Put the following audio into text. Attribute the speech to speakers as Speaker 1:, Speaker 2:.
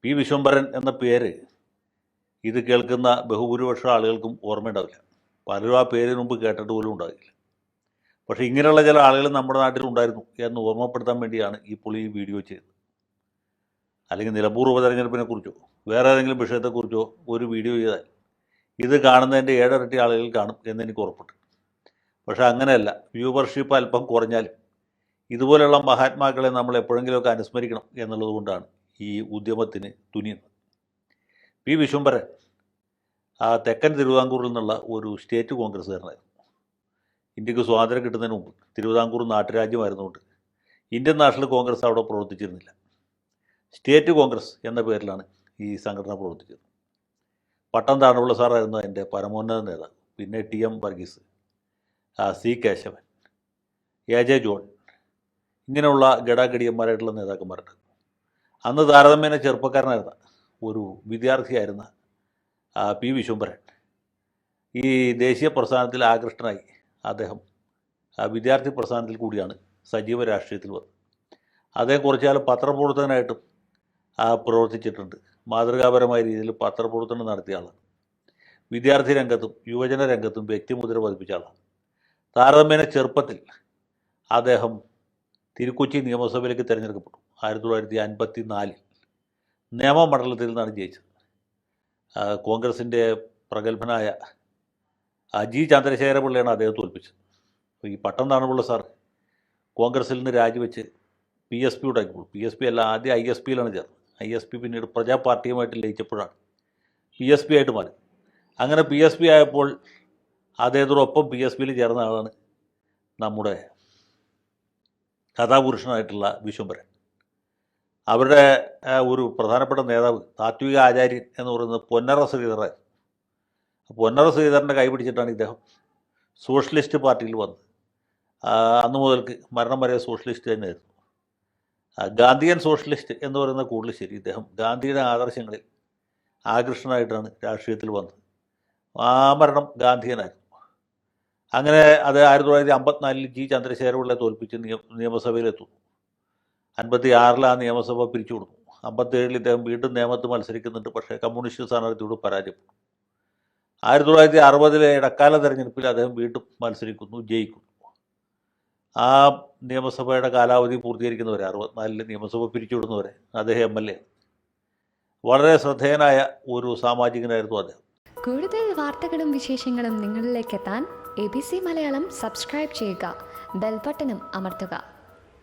Speaker 1: P Vishwambharan എന്ന പേര് ഇത് കേൾക്കുന്ന ബഹുഭൂരിപക്ഷം ആളുകൾക്കും ഓർമ്മയുണ്ടാവില്ല. പലരും ആ പേരിന് മുമ്പ് കേട്ടിട്ട് പോലും ഉണ്ടാകില്ല. പക്ഷേ ഇങ്ങനെയുള്ള ചില ആളുകൾ നമ്മുടെ നാട്ടിലുണ്ടായിരുന്നു എന്ന് ഓർമ്മപ്പെടുത്താൻ വേണ്ടിയാണ് ഇപ്പോൾ ഈ വീഡിയോ ചെയ്തത്. അല്ലെങ്കിൽ നിലമ്പൂർ ഉപതെരഞ്ഞെടുപ്പിനെക്കുറിച്ചോ വേറെ ഏതെങ്കിലും വിഷയത്തെക്കുറിച്ചോ ഒരു വീഡിയോ ചെയ്താൽ ഇത് കാണുന്നതിൻ്റെ 7 ഇരട്ടി ആളുകൾ കാണും എന്നെനിക്ക് ഉറപ്പുണ്ട്. പക്ഷേ അങ്ങനെയല്ല. വ്യൂവർഷിപ്പ് അല്പം കുറഞ്ഞാലും ഇതുപോലെയുള്ള മഹാത്മാക്കളെ നമ്മൾ എപ്പോഴെങ്കിലുമൊക്കെ അനുസ്മരിക്കണം എന്നുള്ളത് കൊണ്ടാണ് ഈ ഉദ്യമത്തിന് തുനിയുന്നത്. പി വിശ്വംഭരൻ തെക്കൻ തിരുവിതാംകൂറിൽ നിന്നുള്ള ഒരു സ്റ്റേറ്റ് കോൺഗ്രസ്സുകാരനായിരുന്നു. ഇന്ത്യക്ക് സ്വാതന്ത്ര്യം കിട്ടുന്നതിന് മുമ്പ് തിരുവിതാംകൂർ നാട്ടുരാജ്യമായിരുന്നുകൊണ്ട് ഇന്ത്യൻ നാഷണൽ കോൺഗ്രസ് അവിടെ പ്രവർത്തിച്ചിരുന്നില്ല. സ്റ്റേറ്റ് കോൺഗ്രസ് എന്ന പേരിലാണ് ഈ സംഘടന പ്രവർത്തിച്ചത്. പട്ടം താണുള്ള സാറായിരുന്നു അതിൻ്റെ പരമോന്നത നേതാവ്. പിന്നെ T M Varghese, C Keshavan, A J John, ഇങ്ങനെയുള്ള ഗടാഗടിയന്മാരായിട്ടുള്ള നേതാക്കന്മാരുണ്ട്. അന്ന് താരതമ്യേന ചെറുപ്പക്കാരനായിരുന്ന ഒരു വിദ്യാർത്ഥിയായിരുന്ന പി വിശ്വംഭരൻ ഈ ദേശീയ പ്രസ്ഥാനത്തിൽ ആകൃഷ്ടനായി അദ്ദേഹം വിദ്യാർത്ഥി പ്രസ്ഥാനത്തിൽ കൂടിയാണ് സജീവ രാഷ്ട്രീയത്തിൽ വന്നത്. അദ്ദേഹം കുറച്ചുകാലം പത്രപ്രവർത്തകനായിട്ടും പ്രവർത്തിച്ചിട്ടുണ്ട്. മാതൃകാപരമായ രീതിയിൽ പത്രപ്രവർത്തനം നടത്തിയ ആളാണ്. വിദ്യാർത്ഥി രംഗത്തും യുവജന രംഗത്തും വ്യക്തിമുദ്ര പതിപ്പിച്ച ആളാണ്. താരതമ്യേന ചെറുപ്പത്തിൽ അദ്ദേഹം തിരുക്കൊച്ചി നിയമസഭയിലേക്ക് തിരഞ്ഞെടുക്കപ്പെട്ടു. 1954 നിയമമണ്ഡലത്തിൽ നിന്നാണ് ജയിച്ചത്. കോൺഗ്രസിൻ്റെ പ്രഗത്ഭനായ ജി ചന്ദ്രശേഖരപിള്ളയാണ് അദ്ദേഹം തോൽപ്പിച്ചത്. അപ്പോൾ ഈ പട്ടം താണുപിള്ള സാർ കോൺഗ്രസിൽ നിന്ന് രാജിവെച്ച് PSP ഉണ്ടാക്കിയപ്പോൾ, PSP അല്ല, ആദ്യം ISPയിലാണ് ചേർന്നത്. ISP പിന്നീട് പ്രജാ പാർട്ടിയുമായിട്ട് ലയിച്ചപ്പോഴാണ് PSP ആയിട്ട് മാറി. അങ്ങനെ PSP ആയപ്പോൾ അദ്ദേഹത്തോടൊപ്പം PSPയിൽ ചേർന്ന ആളാണ് നമ്മുടെ കഥാപുരുഷനായിട്ടുള്ള വിശ്വംഭരൻ. അവരുടെ ഒരു പ്രധാനപ്പെട്ട നേതാവ് താത്വിക ആചാര്യൻ എന്ന് പറയുന്നത് പൊന്നറ ശ്രീധരൻ. പൊന്നറ ശ്രീധരൻ്റെ കൈ പിടിച്ചിട്ടാണ് ഇദ്ദേഹം സോഷ്യലിസ്റ്റ് പാർട്ടിയിൽ വന്നത്. അന്ന് മുതൽക്ക് മരണം വരെ സോഷ്യലിസ്റ്റ് തന്നെയായിരുന്നു. ഗാന്ധിയൻ സോഷ്യലിസ്റ്റ് എന്ന് പറയുന്ന കൂടുതൽ ശരി. ഇദ്ദേഹം ഗാന്ധിയുടെ ആദർശങ്ങളിൽ ആകൃഷ്ടനായിട്ടാണ് രാഷ്ട്രീയത്തിൽ വന്നത്. മരണം ഗാന്ധിയനായിരുന്നു. അങ്ങനെ അത് 1954 ജി ചന്ദ്രശേഖരപിള്ളയെ തോൽപ്പിച്ച് നിയമസഭയിലെത്തുന്നു. 56 ആ നിയമസഭ പിരിച്ചു കൊടുത്തു. 57 ഇദ്ദേഹം വീണ്ടും നിയമത്ത് മത്സരിക്കുന്നുണ്ട്. പക്ഷേ കമ്മ്യൂണിസ്റ്റ് സ്ഥാനാർത്ഥിയോട് പരാജയപ്പെട്ടു. 1960 ഇടക്കാല തെരഞ്ഞെടുപ്പിൽ അദ്ദേഹം വീണ്ടും മത്സരിക്കുന്നു, ജയിക്കുന്നു. ആ നിയമസഭയുടെ കാലാവധി പൂർത്തീകരിക്കുന്നവരെ 64 നിയമസഭ പിരിച്ചുവിടുന്നവരെ അദ്ദേഹം MLA. വളരെ ശ്രദ്ധേയനായ ഒരു സാമാജികനായിരുന്നു അദ്ദേഹം.
Speaker 2: കൂടുതൽ വാർത്തകളും വിശേഷങ്ങളും നിങ്ങളിലേക്ക് എത്താൻ ABC മലയാളം സബ്സ്ക്രൈബ് ചെയ്യുക, ബെൽ ബട്ടണും അമർത്തുക.